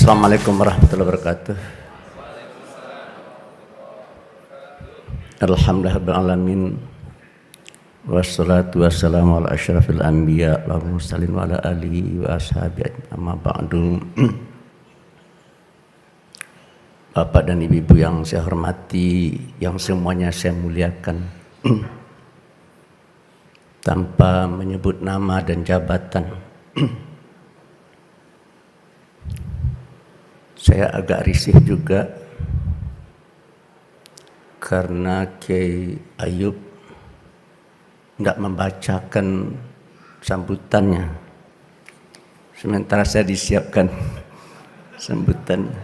Assalamualaikum warahmatullahi wabarakatuh. Alhamdulillahirrahmanirrahim. Wassalatu wassalamu ala asyrafil anbiya wal mursalin wa ala alihi wa ashabihi amma ba'du. Bapak dan ibu-ibu yang saya hormati, yang semuanya saya muliakan, tanpa menyebut nama dan jabatan, saya agak risih juga karena Kiai Ayub tidak membacakan sambutannya, sementara saya disiapkan sambutannya.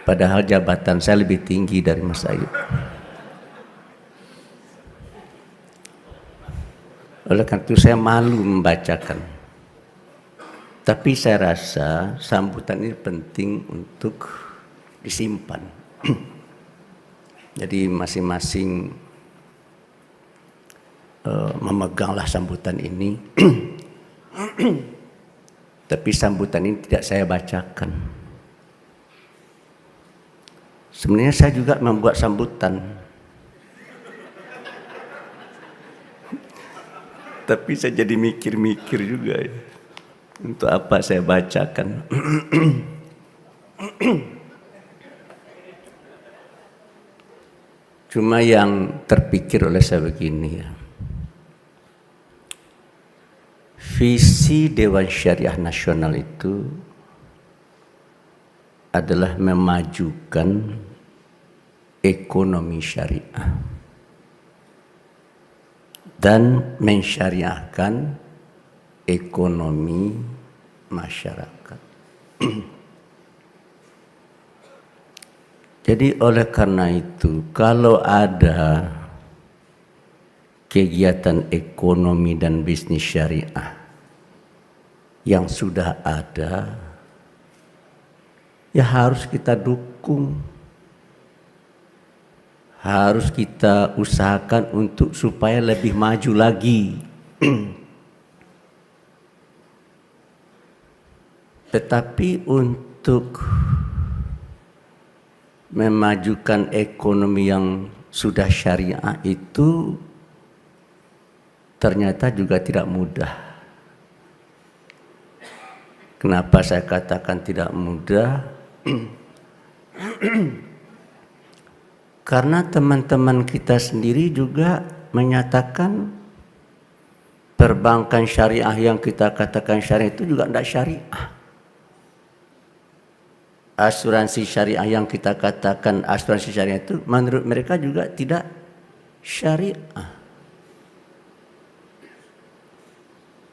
Padahal jabatan saya lebih tinggi dari Mas Ayub. Oleh karena itu saya malu membacakan. Tapi saya rasa sambutan ini penting untuk disimpan. Jadi masing-masing memeganglah sambutan ini. Tapi sambutan ini tidak saya bacakan. Sebenarnya saya juga membuat sambutan. Tapi saya jadi mikir-mikir juga ya. Untuk apa saya bacakan? Cuma yang terpikir oleh saya begini ya. Visi Dewan Syariah Nasional itu adalah memajukan ekonomi syariah dan mensyariahkan ekonomi masyarakat. Jadi oleh karena itu, kalau ada kegiatan ekonomi dan bisnis syariah yang sudah ada, ya harus kita dukung, harus kita usahakan untuk supaya lebih maju lagi. Tetapi untuk memajukan ekonomi yang sudah syariah itu ternyata juga tidak mudah. Kenapa saya katakan tidak mudah? Karena teman-teman kita sendiri juga menyatakan perbankan syariah yang kita katakan syariah itu juga tidak syariah. Asuransi syariah yang kita katakan asuransi syariah itu menurut mereka juga tidak syariah.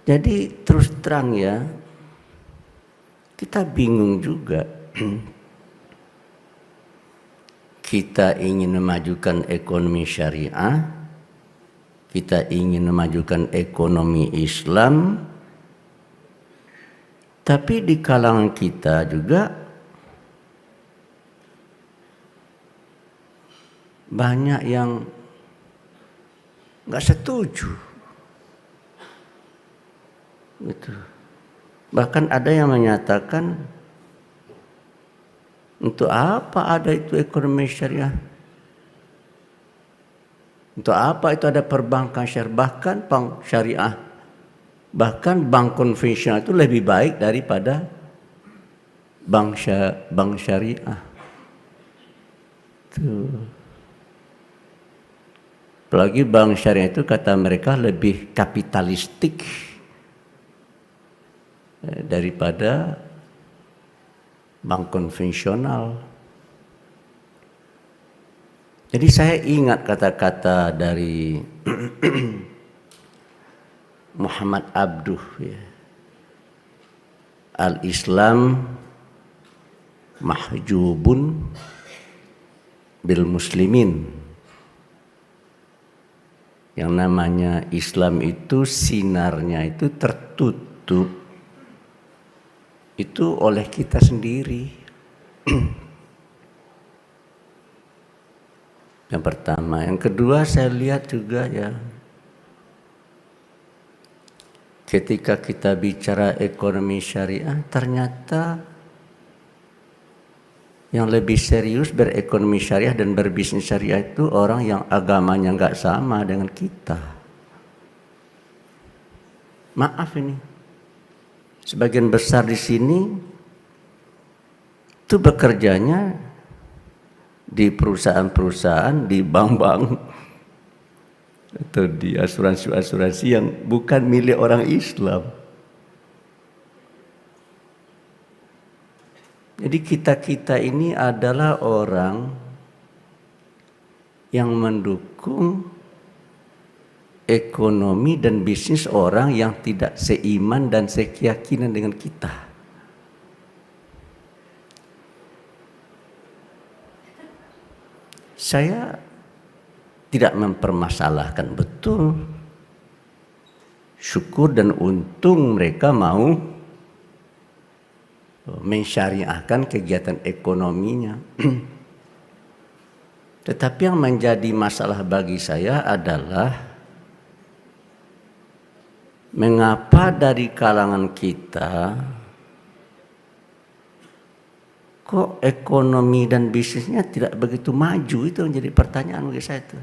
Jadi terus terang ya, kita bingung juga. Kita ingin memajukan ekonomi syariah, kita ingin memajukan ekonomi Islam, tapi di kalangan kita juga banyak yang nggak setuju, gitu. Bahkan ada yang menyatakan, untuk apa ada itu ekonomi syariah? Untuk apa itu ada perbankan syariah? Bahkan bank syariah, bahkan bank konvensional itu lebih baik daripada bank syariah. Tuh. Apalagi bank syariah itu kata mereka lebih kapitalistik daripada bank konvensional. Jadi saya ingat kata-kata dari Muhammad Abduh ya. Al-Islam mahjubun bil muslimin. Yang namanya Islam itu sinarnya itu tertutup itu oleh kita sendiri. Yang pertama, yang kedua saya lihat juga ya, ketika kita bicara ekonomi syariah, ternyata yang lebih serius berekonomi syariah dan berbisnis syariah itu orang yang agamanya nggak sama dengan kita. Maaf ini, sebagian besar di sini itu bekerjanya di perusahaan-perusahaan, di bank-bank, atau di asuransi-asuransi yang bukan milik orang Islam. Jadi kita-kita ini adalah orang yang mendukung ekonomi dan bisnis orang yang tidak seiman dan sekeyakinan dengan kita. Saya tidak mempermasalahkan, betul. Syukur dan untung mereka mau mensyariahkan kegiatan ekonominya. Tetapi yang menjadi masalah bagi saya adalah mengapa dari kalangan kita kok ekonomi dan bisnisnya tidak begitu maju. Itu menjadi pertanyaan bagi saya itu.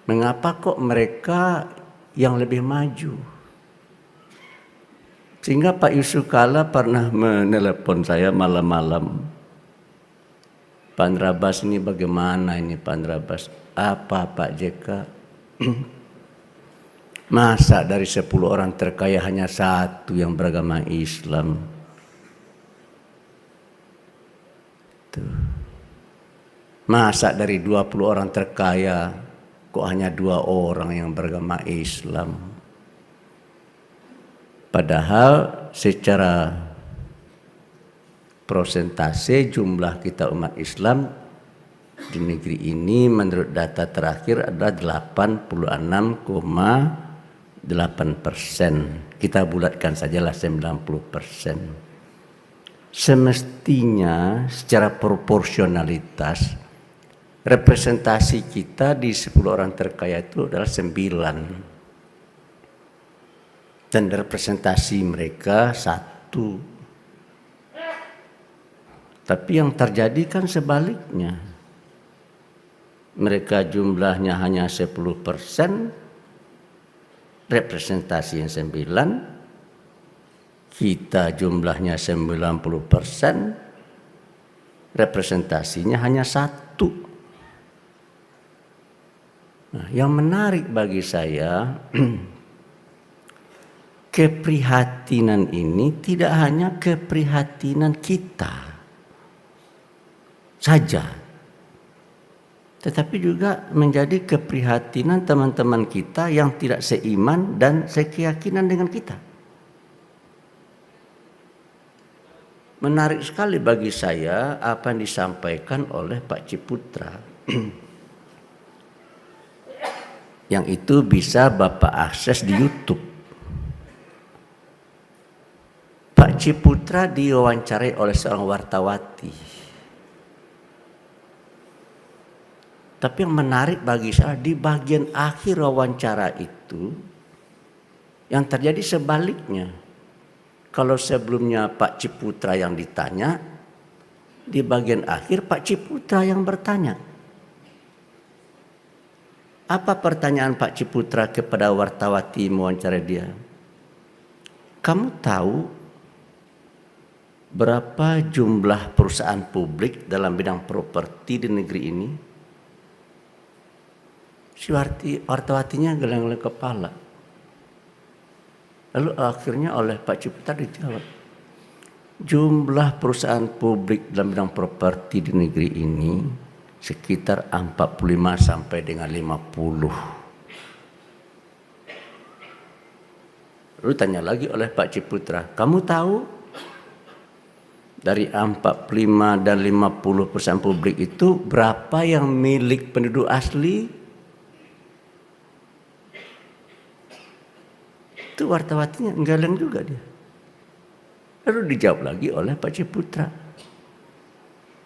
Mengapa kok mereka yang lebih maju? Sehingga Pak Yusuf Kala pernah menelepon saya malam-malam. Pak Andrabas ini bagaimana ini Pak Andrabas? Apa Pak JK? Masa dari 10 orang terkaya hanya 1 yang beragama Islam? Tuh. Masa dari 20 orang terkaya kok hanya 2 orang yang beragama Islam? Padahal secara prosentase jumlah kita umat Islam di negeri ini menurut data terakhir adalah 86,8%. Kita bulatkan sajalah 90%. Semestinya secara proporsionalitas representasi kita di 10 orang terkaya itu adalah 9. Dan representasi mereka 1. Tapi yang terjadi kan sebaliknya. Mereka jumlahnya hanya 10%, representasi yang 9. Kita jumlahnya 90%, representasinya hanya 1. Nah, yang menarik bagi saya, keprihatinan ini tidak hanya keprihatinan kita saja, tetapi juga menjadi keprihatinan teman-teman kita yang tidak seiman dan sekeyakinan dengan kita. Menarik sekali bagi saya apa yang disampaikan oleh Pak Ciputra. Yang itu bisa Bapak akses di YouTube. Pak Ciputra diwawancarai oleh seorang wartawati. Tapi yang menarik bagi saya di bagian akhir wawancara itu yang terjadi sebaliknya. Kalau sebelumnya Pak Ciputra yang ditanya, di bagian akhir Pak Ciputra yang bertanya. Apa pertanyaan Pak Ciputra kepada wartawati mewawancarai dia? Kamu tahu berapa jumlah perusahaan publik dalam bidang properti di negeri ini? Si wartawatinya geleng-geleng kepala. Lalu akhirnya oleh Pak Ciputra dijawab, jumlah perusahaan publik dalam bidang properti di negeri ini sekitar 45 sampai dengan 50. Lalu tanya lagi oleh Pak Ciputra, kamu tahu dari 45 dan 50 perusahaan publik itu berapa yang milik penduduk asli? Itu wartawatinya nggeleng juga dia. Lalu dijawab lagi oleh Pak Ciputra.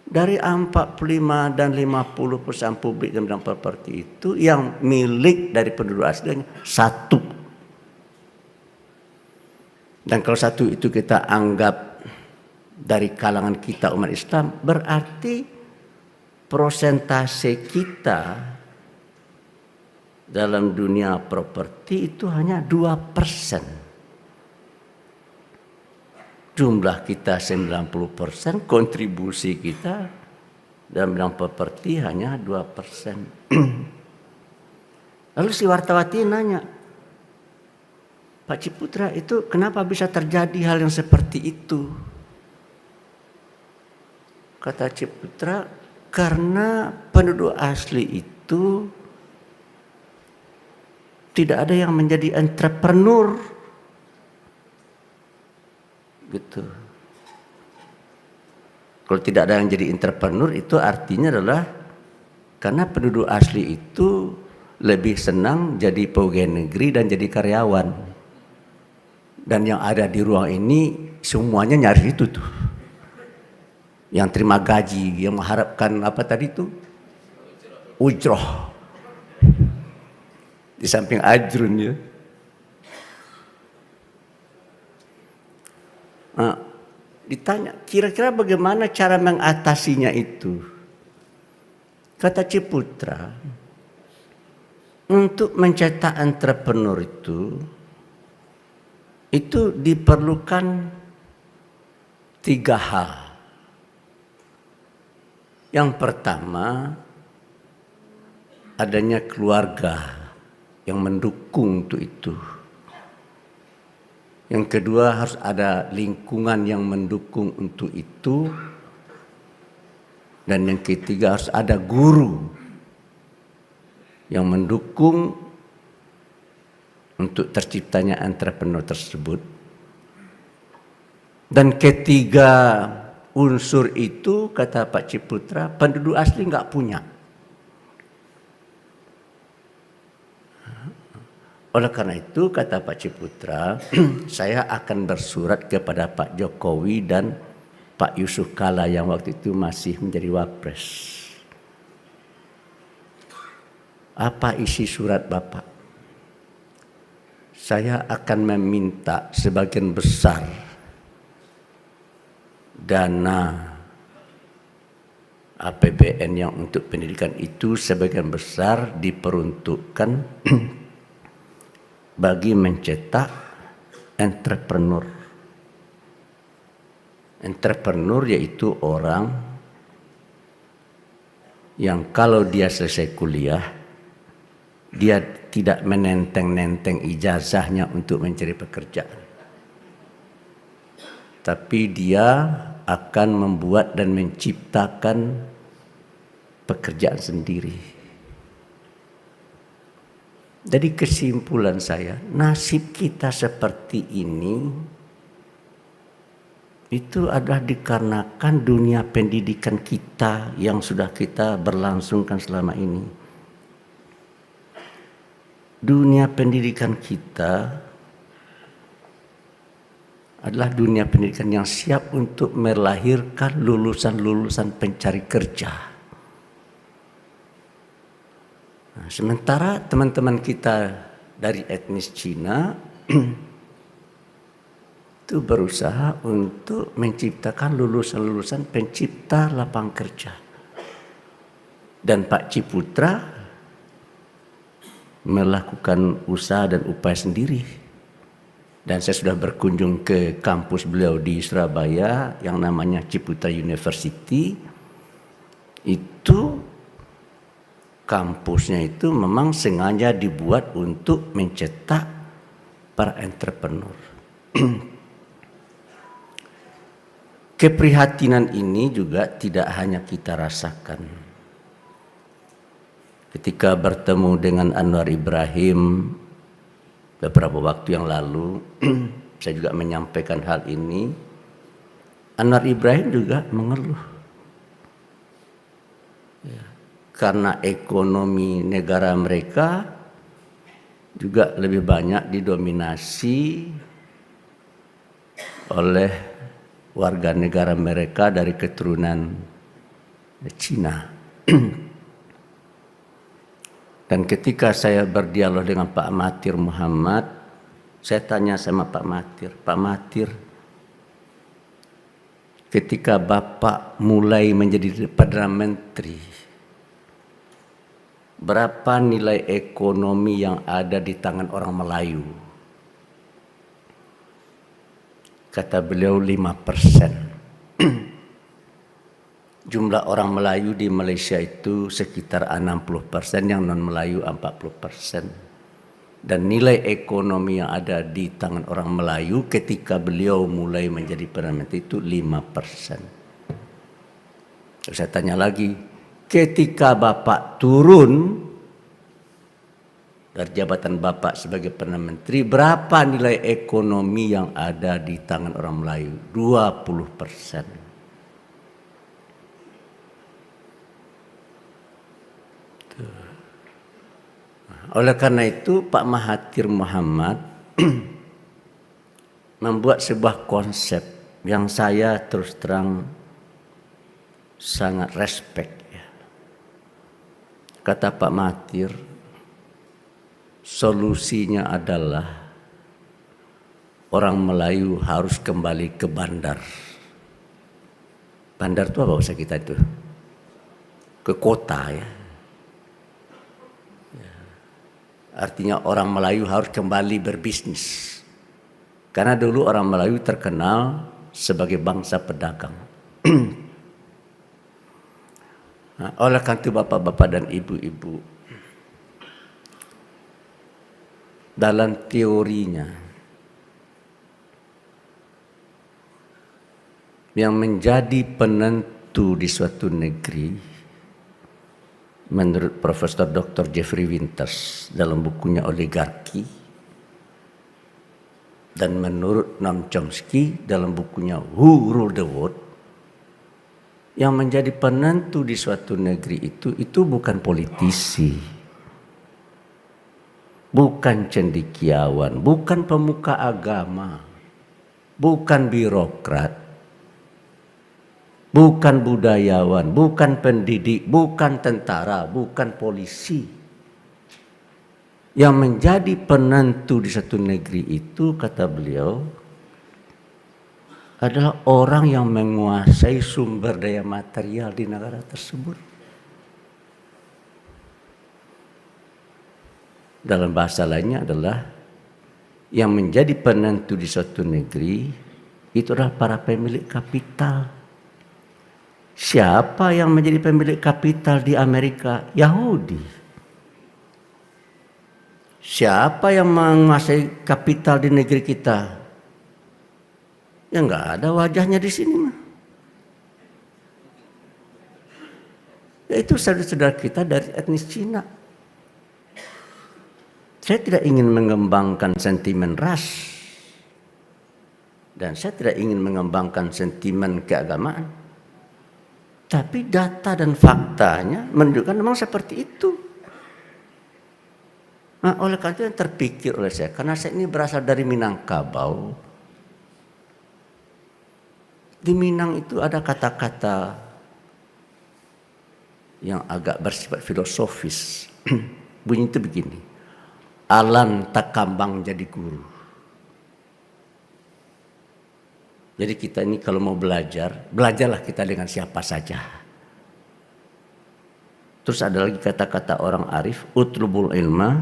Dari 45 dan 50 perusahaan publik dan bidang properti itu yang milik dari penduduk asli hanya 1. Dan kalau 1 itu kita anggap dari kalangan kita umat Islam, berarti persentase kita dalam dunia properti itu hanya 2%. Jumlah kita 90%, kontribusi kita dalam bidang properti hanya 2%. Lalu si wartawati nanya, Pak Ciputra, itu kenapa bisa terjadi hal yang seperti itu? Kata Ciputra, karena penduduk asli itu tidak ada yang menjadi entrepreneur. Gitu. Kalau tidak ada yang jadi entrepreneur, itu artinya adalah karena penduduk asli itu lebih senang jadi pegawai negeri dan jadi karyawan. Dan yang ada di ruang ini semuanya nyari itu tuh. Yang terima gaji, yang mengharapkan apa tadi tuh? Ujroh. Di samping ajrun ya. Nah, ditanya, kira-kira bagaimana cara mengatasinya itu? Kata Ciputra, untuk mencetak entrepreneur itu diperlukan 3 hal. Yang pertama, adanya keluarga yang mendukung untuk itu. Yang kedua, harus ada lingkungan yang mendukung untuk itu. Dan yang ketiga, harus ada guru yang mendukung untuk terciptanya entrepreneur tersebut. Dan ketiga unsur itu, kata Pak Ciputra, penduduk asli nggak punya. Oleh karena itu, kata Pak Ciputra, saya akan bersurat kepada Pak Jokowi dan Pak Yusuf Kala yang waktu itu masih menjadi wapres. Apa isi surat Bapak? Saya akan meminta sebagian besar dana APBN yang untuk pendidikan itu sebagian besar diperuntukkan bagi mencetak entrepreneur. Entrepreneur yaitu orang yang kalau dia selesai kuliah, dia tidak menenteng-nenteng ijazahnya untuk mencari pekerjaan. Tapi dia akan membuat dan menciptakan pekerjaan sendiri. Jadi kesimpulan saya, nasib kita seperti ini itu adalah dikarenakan dunia pendidikan kita yang sudah kita berlangsungkan selama ini. Dunia pendidikan kita adalah dunia pendidikan yang siap untuk melahirkan lulusan-lulusan pencari kerja. Nah, sementara teman-teman kita dari etnis Cina itu berusaha untuk menciptakan lulusan-lulusan pencipta lapangan kerja. Dan Pak Ciputra melakukan usaha dan upaya sendiri. Dan saya sudah berkunjung ke kampus beliau di Surabaya yang namanya Ciputra University. Itu kampusnya itu memang sengaja dibuat untuk mencetak para entrepreneur. Keprihatinan ini juga tidak hanya kita rasakan. Ketika bertemu dengan Anwar Ibrahim beberapa waktu yang lalu, saya juga menyampaikan hal ini. Anwar Ibrahim juga mengeluh. Ya, karena ekonomi negara mereka juga lebih banyak didominasi oleh warga negara mereka dari keturunan Cina. Dan ketika saya berdialog dengan Pak Mahathir Muhammad, saya tanya sama Pak Mahathir, ketika Bapak mulai menjadi Perdana Menteri, berapa nilai ekonomi yang ada di tangan orang Melayu? Kata beliau 5%. Jumlah orang Melayu di Malaysia itu sekitar 60%, yang non-Melayu 40%. Dan nilai ekonomi yang ada di tangan orang Melayu ketika beliau mulai menjadi Perdana Menteri itu 5%. Saya tanya lagi, ketika Bapak turun dari jabatan Bapak sebagai Perdana Menteri, berapa nilai ekonomi yang ada di tangan orang Melayu? 20%. Oleh karena itu Pak Mahathir Muhammad membuat sebuah konsep yang saya terus terang sangat respect. Kata Pak Mahathir, solusinya adalah orang Melayu harus kembali ke bandar. Bandar itu apa bahasa kita itu? Ke kota ya. Artinya orang Melayu harus kembali berbisnis. Karena dulu orang Melayu terkenal sebagai bangsa pedagang. Nah, oleh karena itu bapak-bapak dan ibu-ibu, dalam teorinya yang menjadi penentu di suatu negeri, menurut Profesor Dr. Jeffrey Winters dalam bukunya Oligarki, dan menurut Noam Chomsky dalam bukunya Who Ruled the World, yang menjadi penentu di suatu negeri itu bukan politisi, bukan cendekiawan, bukan pemuka agama, bukan birokrat, bukan budayawan, bukan pendidik, bukan tentara, bukan polisi. Yang menjadi penentu di satu negeri itu, kata beliau, adalah orang yang menguasai sumber daya material di negara tersebut. Dalam bahasa lainnya adalah yang menjadi penentu di suatu negeri itu adalah para pemilik kapital. Siapa yang menjadi pemilik kapital di Amerika? Yahudi. Siapa yang menguasai kapital di negeri kita? Ya nggak ada wajahnya di sini mah. Yaitu saudara-saudara kita dari etnis Cina. Saya tidak ingin mengembangkan sentimen ras. Dan saya tidak ingin mengembangkan sentimen keagamaan. Tapi data dan faktanya menunjukkan memang seperti itu. Nah, oleh karena itu yang terpikir oleh saya, karena saya ini berasal dari Minangkabau. Di Minang itu ada kata-kata yang agak bersifat filosofis. Bunyi itu begini, alan tak kambang jadi guru. Jadi kita ini kalau mau belajar, belajarlah kita dengan siapa saja. Terus ada lagi kata-kata orang arif, utlubul ilma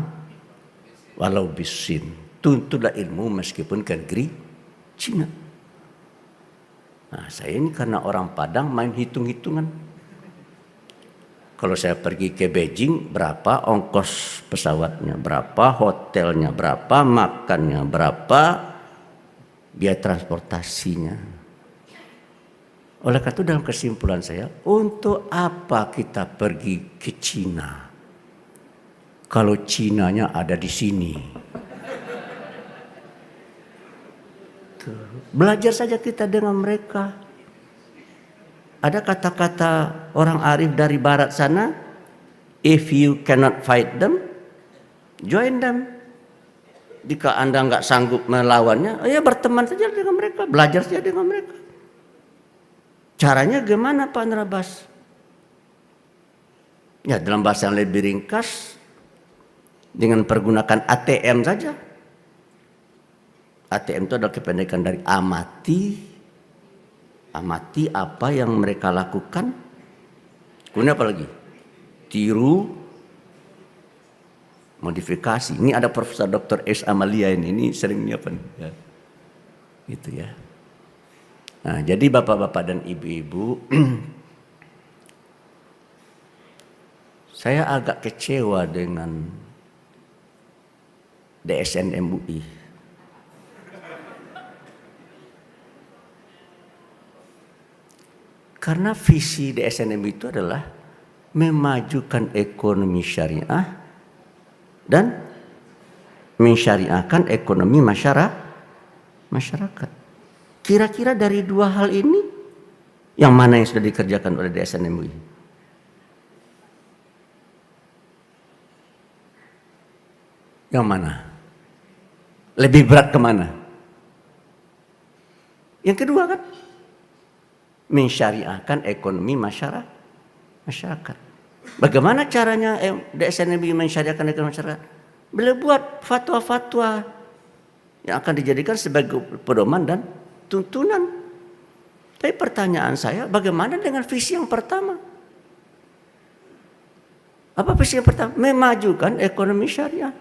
walau bisin. Tuntutlah ilmu meskipun ke negeri Cina. Nah, saya ini karena orang Padang main hitung-hitungan. Kalau saya pergi ke Beijing, berapa ongkos pesawatnya, berapa hotelnya, berapa makannya, berapa biaya transportasinya. Oleh karena itu dalam kesimpulan saya, untuk apa kita pergi ke Cina kalau Cinanya ada di sini? Belajar saja kita dengan mereka. Ada kata-kata orang arif dari barat sana, if you cannot fight them, join them. Jika Anda nggak sanggup melawannya, ya berteman saja dengan mereka, belajar saja dengan mereka. Caranya gimana Pak Narabas? Ya, dalam bahasa yang lebih ringkas, dengan pergunakan ATM saja. ATM itu adalah kependekan dari amati. Amati apa yang mereka lakukan. Kemudian apa lagi? Tiru, modifikasi. Ini ada Profesor Dr. S. Amalia ini sering apa nih? Ya. Gitu ya. Nah, jadi bapak-bapak dan ibu-ibu, saya agak kecewa dengan DSN MUI. Karena visi DSN MUI itu adalah memajukan ekonomi syariah dan mensyariahkan ekonomi masyarakat. Kira-kira dari dua hal ini, yang mana yang sudah dikerjakan oleh DSN MUI? Yang mana? Lebih berat kemana? Yang kedua kan? Mensyariahkan ekonomi masyarakat. Bagaimana caranya DSN MUI mensyariahkan ekonomi masyarakat? Beliau buat fatwa-fatwa yang akan dijadikan sebagai pedoman dan tuntunan. Tapi pertanyaan saya, bagaimana dengan visi yang pertama? Apa visi yang pertama? Memajukan ekonomi syariah.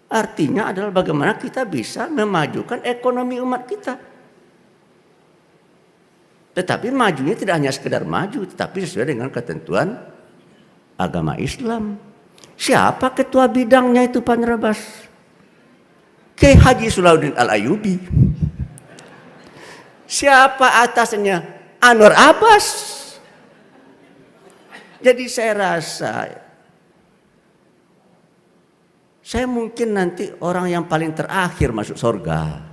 Artinya adalah bagaimana kita bisa memajukan ekonomi umat kita. Tetapi majunya tidak hanya sekedar maju, tetapi sesuai dengan ketentuan agama Islam. Siapa ketua bidangnya itu Pak Nerabas? Kiai Haji Salahuddin Al-Ayyubi. Siapa atasnya? Anwar Abbas. Jadi saya rasa saya mungkin nanti orang yang paling terakhir masuk surga.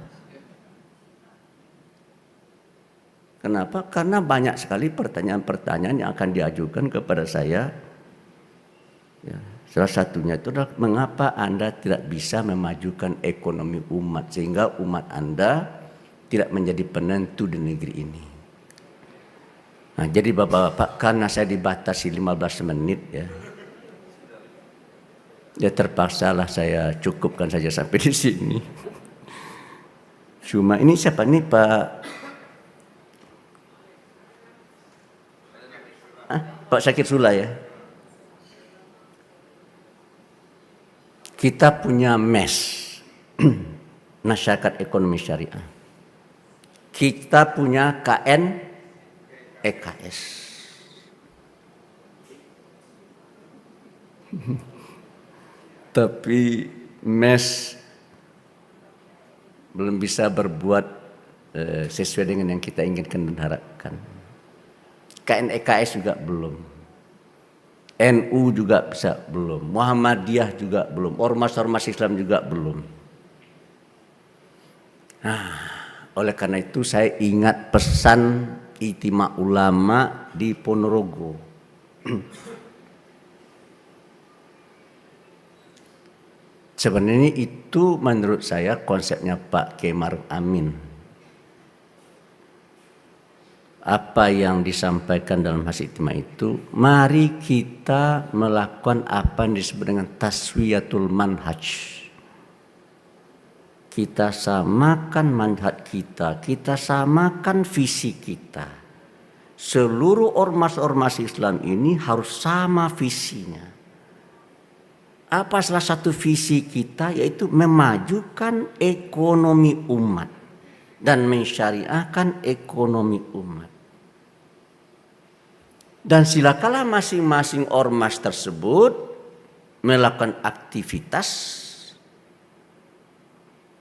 Kenapa? Karena banyak sekali pertanyaan-pertanyaan yang akan diajukan kepada saya. Ya, salah satunya itu adalah mengapa Anda tidak bisa memajukan ekonomi umat sehingga umat Anda tidak menjadi penentu di negeri ini. Nah, jadi bapak-bapak, karena saya dibatasi 15 menit ya. Ya terpaksalah saya cukupkan saja sampai di sini. Cuma ini siapa nih Pak Syakir Sula ya. Kita punya MES, Masyarakat Ekonomi Syariah. Kita punya KN EKS. Tapi MES belum bisa berbuat sesuai dengan yang kita inginkan dan harapkan. KN EKS juga belum. NU juga bisa belum. Muhammadiyah juga belum. Ormas-ormas Islam juga belum. Nah, oleh karena itu saya ingat pesan Ijtima Ulama di Ponorogo. Sebenarnya itu menurut saya konsepnya Pak Kiai Ma'ruf Amin. Apa yang disampaikan dalam hasil ijtima itu, mari kita melakukan apa yang disebut dengan taswiyatul manhaj. Kita samakan manhaj kita samakan visi kita. Seluruh ormas-ormas Islam ini harus sama visinya. Apa salah satu visi kita? Yaitu memajukan ekonomi umat dan mensyariahkan ekonomi umat. Dan silakanlah masing-masing ormas tersebut melakukan aktivitas,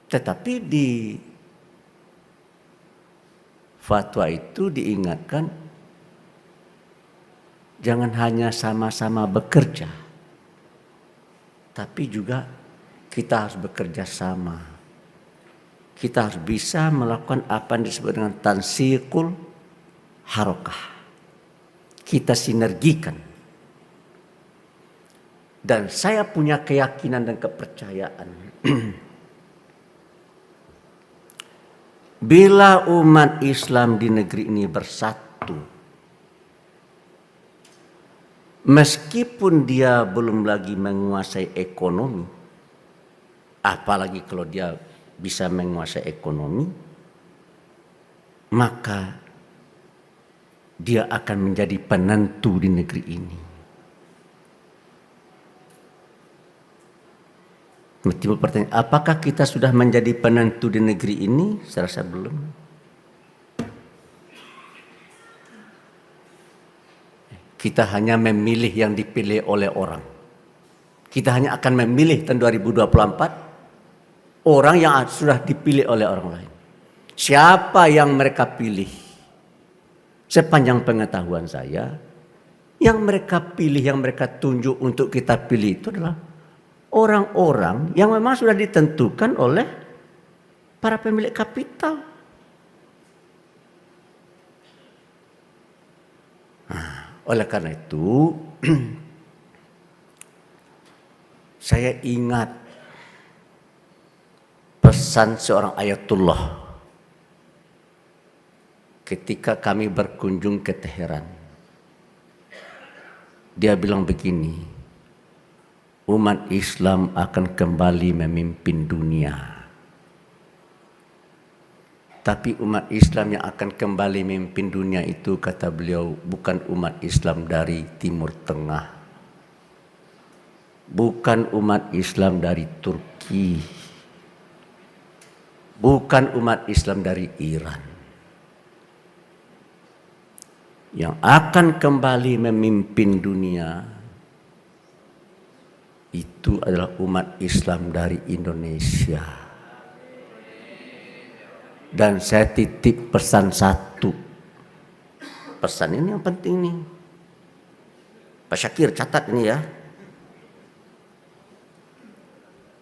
tetapi di fatwa itu diingatkan jangan hanya sama-sama bekerja, tapi juga kita harus bekerja sama. Kita harus bisa melakukan apa yang disebut dengan tansiqul harokah. Kita sinergikan. Dan saya punya keyakinan dan kepercayaan. Bila umat Islam di negeri ini bersatu, Meskipun dia belum lagi menguasai ekonomi, apalagi kalau dia bisa menguasai ekonomi, maka dia akan menjadi penentu di negeri ini. Timbul pertanyaan, apakah kita sudah menjadi penentu di negeri ini? Saya rasa belum. Kita hanya memilih yang dipilih oleh orang. Kita hanya akan memilih tahun 2024 orang yang sudah dipilih oleh orang lain. Siapa yang mereka pilih? Sepanjang pengetahuan saya, yang mereka pilih, yang mereka tunjuk untuk kita pilih itu adalah orang-orang yang memang sudah ditentukan oleh para pemilik kapital. Oleh karena itu, saya ingat pesan seorang ayatullah ketika kami berkunjung ke Teheran. Dia bilang begini, umat Islam akan kembali memimpin dunia. Tapi umat Islam yang akan kembali memimpin dunia itu, kata beliau, bukan umat Islam dari Timur Tengah. Bukan umat Islam dari Turki. Bukan umat Islam dari Iran. Yang akan kembali memimpin dunia itu adalah umat Islam dari Indonesia. Dan saya titip pesan satu. Pesan ini yang penting nih. Pak Syakir catat ini ya.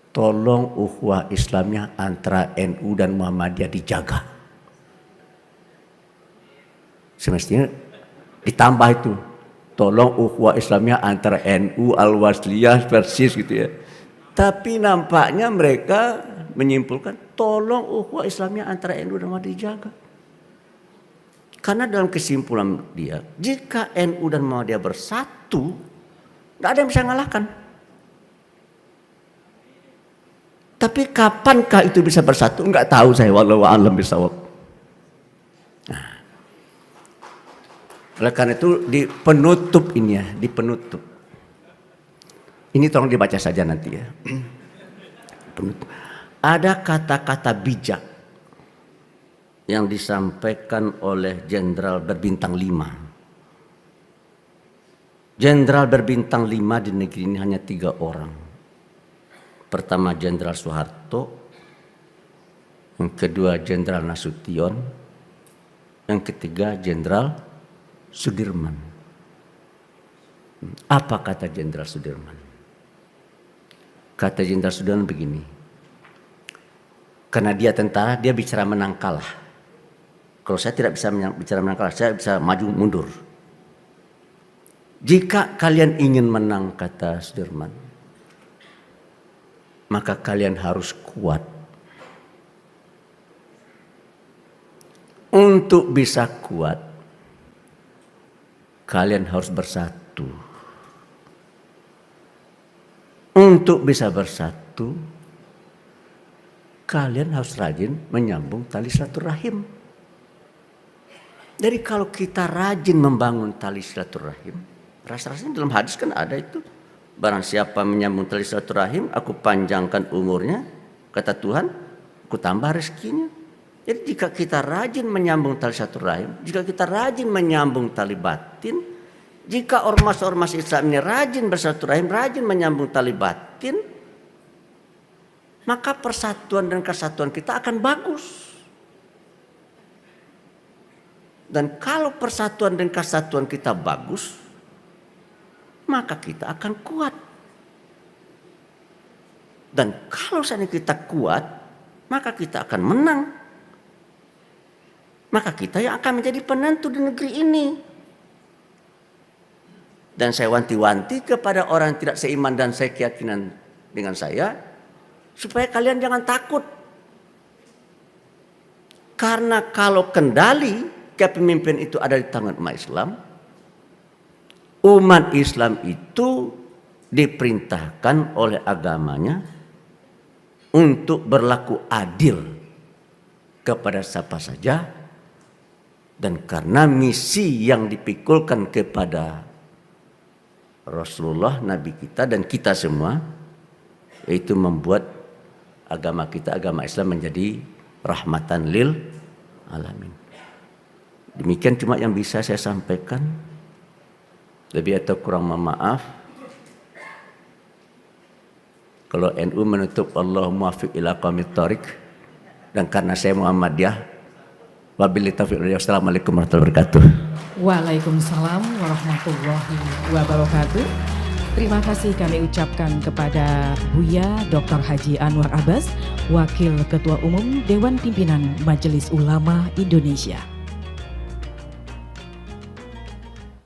Tolong ukhuwah Islamnya antara NU dan Muhammadiyah dijaga. Semestinya ditambah itu. Tolong ukhuwah Islamnya antara NU, Al-Wasliyah, Persis gitu ya. Tapi nampaknya mereka menyimpulkan tolong ukhuwah Islamnya antara NU dan Muhammadiyah dijaga. Karena dalam kesimpulan dia, jika NU dan Muhammadiyah bersatu, tidak ada yang bisa mengalahkan. Tapi kapankah itu bisa bersatu? Enggak tahu saya, wallahu a'lam bishawab. Nah, oleh karena itu di penutup ini ya, di penutup. Ini tolong dibaca saja nanti ya. Penutup. Ada kata-kata bijak yang disampaikan oleh Jenderal berbintang 5. Jenderal berbintang 5 di negeri ini hanya 3 orang. Pertama Jenderal Soeharto, yang kedua Jenderal Nasution, yang ketiga Jenderal Sudirman. Apa kata Jenderal Sudirman? Kata Jenderal Sudirman begini, karena dia tentara, dia bicara menang kalah. Kalau saya tidak bisa bicara menang kalah, saya bisa maju mundur. Jika kalian ingin menang, kata Sudirman, maka kalian harus kuat. Untuk bisa kuat, kalian harus bersatu. Untuk bisa bersatu, kalian harus rajin menyambung tali silaturahim. Jadi kalau kita rajin membangun tali silaturahim, rasa-rasanya dalam hadis kan ada itu. Barang siapa menyambung tali silaturahim, aku panjangkan umurnya, kata Tuhan, aku tambah rezekinya. Jadi jika kita rajin menyambung tali silaturahim, jika kita rajin menyambung tali batin, jika ormas-ormas Islam ini rajin bersilaturahim, rajin menyambung tali batin, maka persatuan dan kesatuan kita akan bagus. Dan kalau persatuan dan kesatuan kita bagus, maka kita akan kuat. Dan kalau seandainya kita kuat, maka kita akan menang. Maka kita yang akan menjadi penentu di negeri ini. Dan saya wanti-wanti kepada orang yang tidak seiman dan saya keyakinan dengan saya, supaya kalian jangan takut. Karena kalau kendali kepemimpinan itu ada di tangan umat Islam, umat Islam itu diperintahkan oleh agamanya untuk berlaku adil kepada siapa saja, dan karena misi yang dipikulkan kepada Rasulullah, Nabi kita dan kita semua, yaitu membuat agama kita, agama Islam menjadi rahmatan lil alamin. Demikian cuma yang bisa saya sampaikan. Lebih atau kurang mohon maaf. Kalau NU menutup Allahumma muwaffiq ila aqwamit thoriq, dan karena saya Muhammadiyah, wabillahi taufiq wal hidayah. Wassalamualaikum warahmatullahi wabarakatuh. Waalaikumsalam warahmatullahi wabarakatuh. Terima kasih kami ucapkan kepada Buya Dr. Haji Anwar Abbas, Wakil Ketua Umum Dewan Pimpinan Majelis Ulama Indonesia.